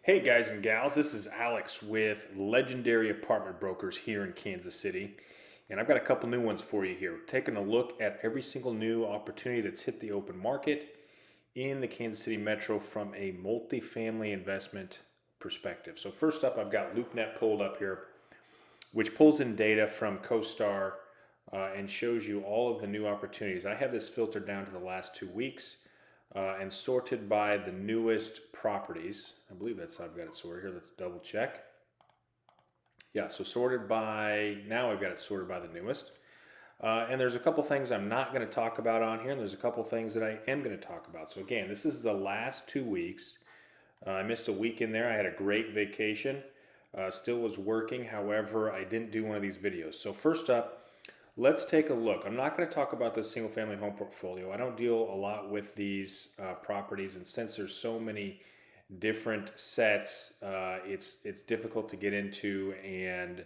Hey guys and gals, this is Alex with Legendary Apartment Brokers here in Kansas City. And I've got a couple new ones for you here. Taking a look at every single new opportunity that's hit the open market in the Kansas City Metro from a multifamily investment perspective. So first up, I've got LoopNet pulled up here, which pulls in data from CoStar and shows you all of the new opportunities. I have this filtered down to the last 2 weeks and sorted by the newest properties. I believe that's how I've got it sorted here. Let's double check. Yeah, so sorted by, now I've got it sorted by the newest. And there's a couple things I'm not going to talk about on here, and there's a couple things that I am going to talk about. So again, this is the last 2 weeks. I missed a week in there. I had a great vacation. Still was working. However, I didn't do one of these videos. So first up, let's take a look. I'm not going to talk about the single family home portfolio. I don't deal a lot with these properties, and since there's so many different sets, it's difficult to get into and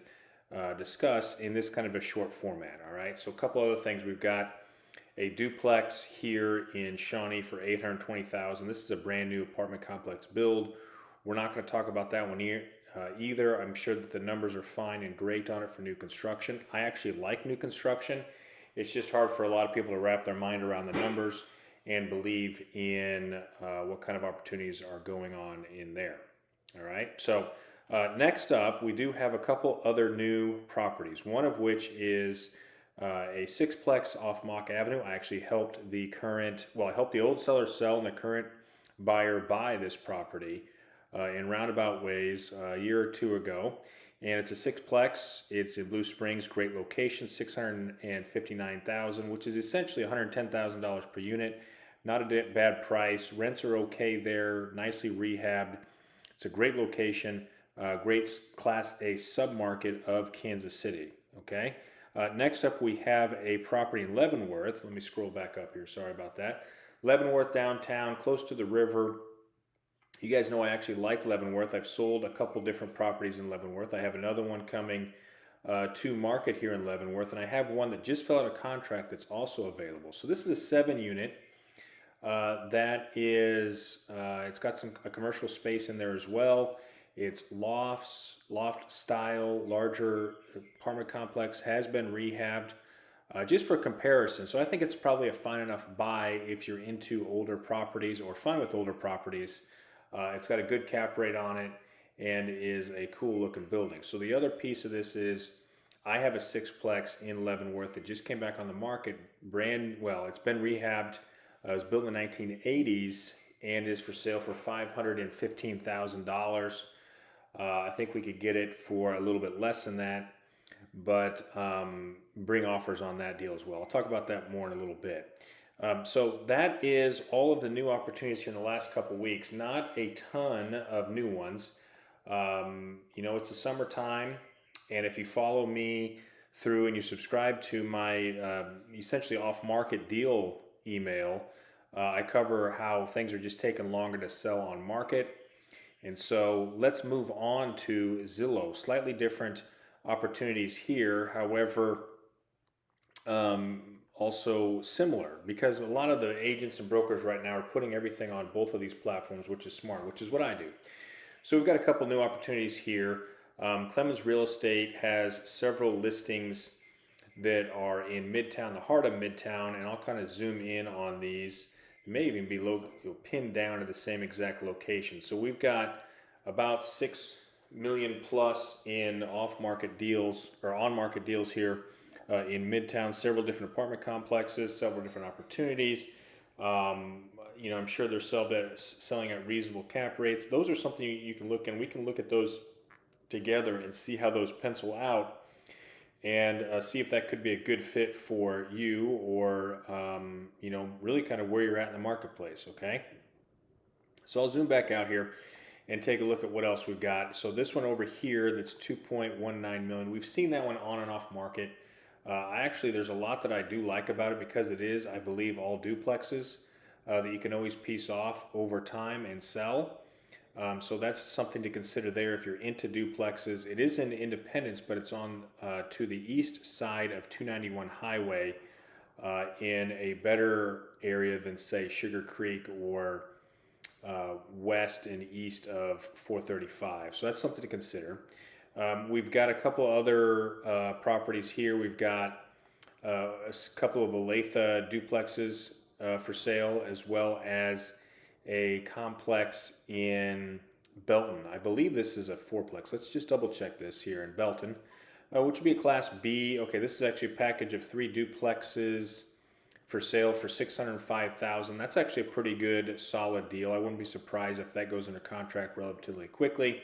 discuss in this kind of a short format. All right, so a couple other things. We've got a duplex here in Shawnee for $820,000. This is a brand new apartment complex build. We're not going to talk about that one here either. I'm sure that the numbers are fine and great on it for new construction. I actually like new construction. It's just hard for a lot of people to wrap their mind around the numbers and believe in what kind of opportunities are going on in there. All right, so next up, we do have a couple other new properties, one of which is a sixplex off Mock Avenue. I actually helped I helped the old seller sell and the current buyer buy this property in roundabout ways a year or two ago. And it's a sixplex. It's in Blue Springs, great location, $659,000, which is essentially $110,000 per unit. Not a bad price. Rents are okay there, nicely rehabbed. It's a great location, great Class A submarket of Kansas City. Okay. Next up, we have a property in Leavenworth. Let me scroll back up here. Sorry about that. Leavenworth downtown, close to the river. You guys know I actually like Leavenworth. I've sold a couple different properties in Leavenworth. I have another one coming to market here in Leavenworth, and I have one that just fell out of contract that's also available. So this is a 7-unit that is, it's got a commercial space in there as well. It's loft style, larger apartment complex, has been rehabbed. Just for comparison, so I think it's probably a fine enough buy if you're into older properties or fine with older properties. It's got a good cap rate on it and is a cool looking building. So the other piece of this is I have a sixplex in Leavenworth that just came back on the market. It's been rehabbed. It was built in the 1980s and is for sale for $515,000. I think we could get it for a little bit less than that, but bring offers on that deal as well. I'll talk about that more in a little bit. So that is all of the new opportunities here in the last couple weeks. Not a ton of new ones. It's the summertime, and if you follow me through and you subscribe to my essentially off-market deal email, I cover how things are just taking longer to sell on market. And so let's move on to Zillow. Slightly different opportunities here, however, also similar, because a lot of the agents and brokers right now are putting everything on both of these platforms, which is smart, which is what I do. So we've got a couple new opportunities here. Clemens Real Estate has several listings that are in Midtown, the heart of Midtown, and I'll kind of zoom in on these. It may even be pinned down to the same exact location. So we've got about 6 million plus in off-market deals or on-market deals here in Midtown, several different apartment complexes, several different opportunities. I'm sure they're selling at reasonable cap rates. Those are something you can look, and we can look at those together and see how those pencil out and see if that could be a good fit for you or, really kind of where you're at in the marketplace, okay? So I'll zoom back out here and take a look at what else we've got. So this one over here that's 2.19 million, we've seen that one on and off market. There's a lot that I do like about it because it is, I believe, all duplexes that you can always piece off over time and sell. So that's something to consider there if you're into duplexes. It is in Independence, but it's on to the east side of 291 Highway in a better area than, say, Sugar Creek or west and east of 435. So that's something to consider. We've got a couple other properties here. We've got a couple of Olathe duplexes for sale, as well as a complex in Belton. I believe this is a fourplex. Let's just double check this here in Belton, which would be a Class B. Okay, this is actually a package of 3 duplexes for sale for $605,000. That's actually a pretty good, solid deal. I wouldn't be surprised if that goes under contract relatively quickly.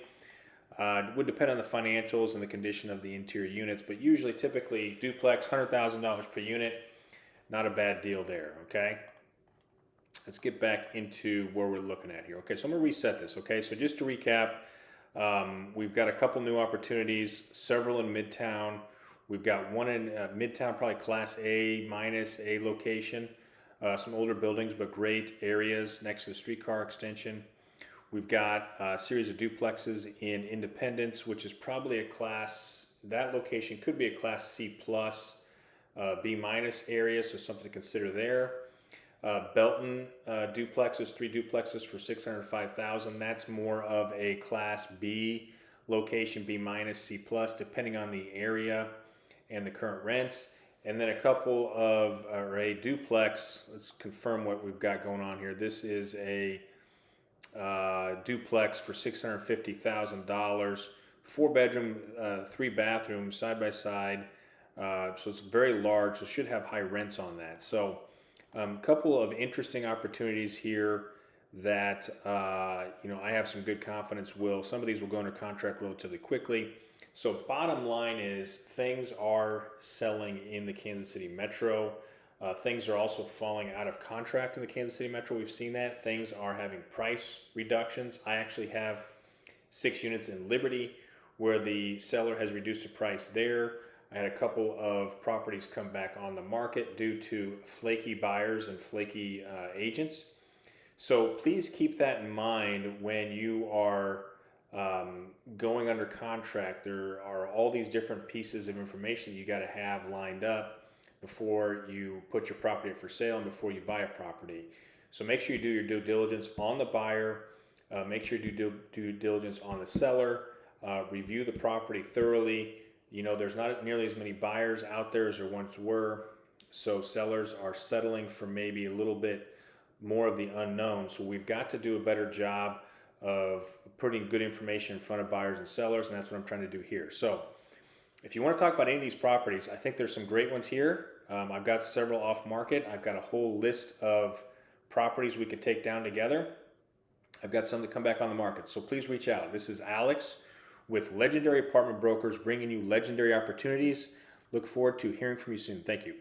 It would depend on the financials and the condition of the interior units, but usually, typically, duplex, $100,000 per unit. Not a bad deal there, okay? Let's get back into where we're looking at here. Okay, so I'm going to reset this, okay? So just to recap, we've got a couple new opportunities, several in Midtown. We've got one in Midtown, probably Class A minus A location. Some older buildings, but great areas next to the streetcar extension. We've got a series of duplexes in Independence, which is probably a class, that location could be a Class C plus, B minus area, so something to consider there. Belton duplexes, 3 duplexes for $605,000. That's more of a Class B location, B minus, C plus, depending on the area and the current rents. And then a couple of, or a duplex, let's confirm what we've got going on here. This is a duplex for $650,000, 4-bedroom, 3 bathrooms, side by side. So it's very large, so should have high rents on that. So a couple of interesting opportunities here that I have some good confidence some of these will go under contract relatively quickly. So bottom line is things are selling in the Kansas City Metro. Things are also falling out of contract in the Kansas City Metro. We've seen that. Things are having price reductions. I actually have 6 units in Liberty where the seller has reduced the price there. I had a couple of properties come back on the market due to flaky buyers and flaky agents. So please keep that in mind when you are going under contract. There are all these different pieces of information you got to have lined up before you put your property up for sale and before you buy a property. So make sure you do your due diligence on the buyer, make sure you do due diligence on the seller, review the property thoroughly. There's not nearly as many buyers out there as there once were, so sellers are settling for maybe a little bit more of the unknown. So we've got to do a better job of putting good information in front of buyers and sellers, and that's what I'm trying to do here. So if you want to talk about any of these properties, I think there's some great ones here. I've got several off market. I've got a whole list of properties we could take down together. I've got some to come back on the market, so please reach out. This is Alex with Legendary Apartment Brokers, bringing you legendary opportunities. Look forward to hearing from you soon. Thank you.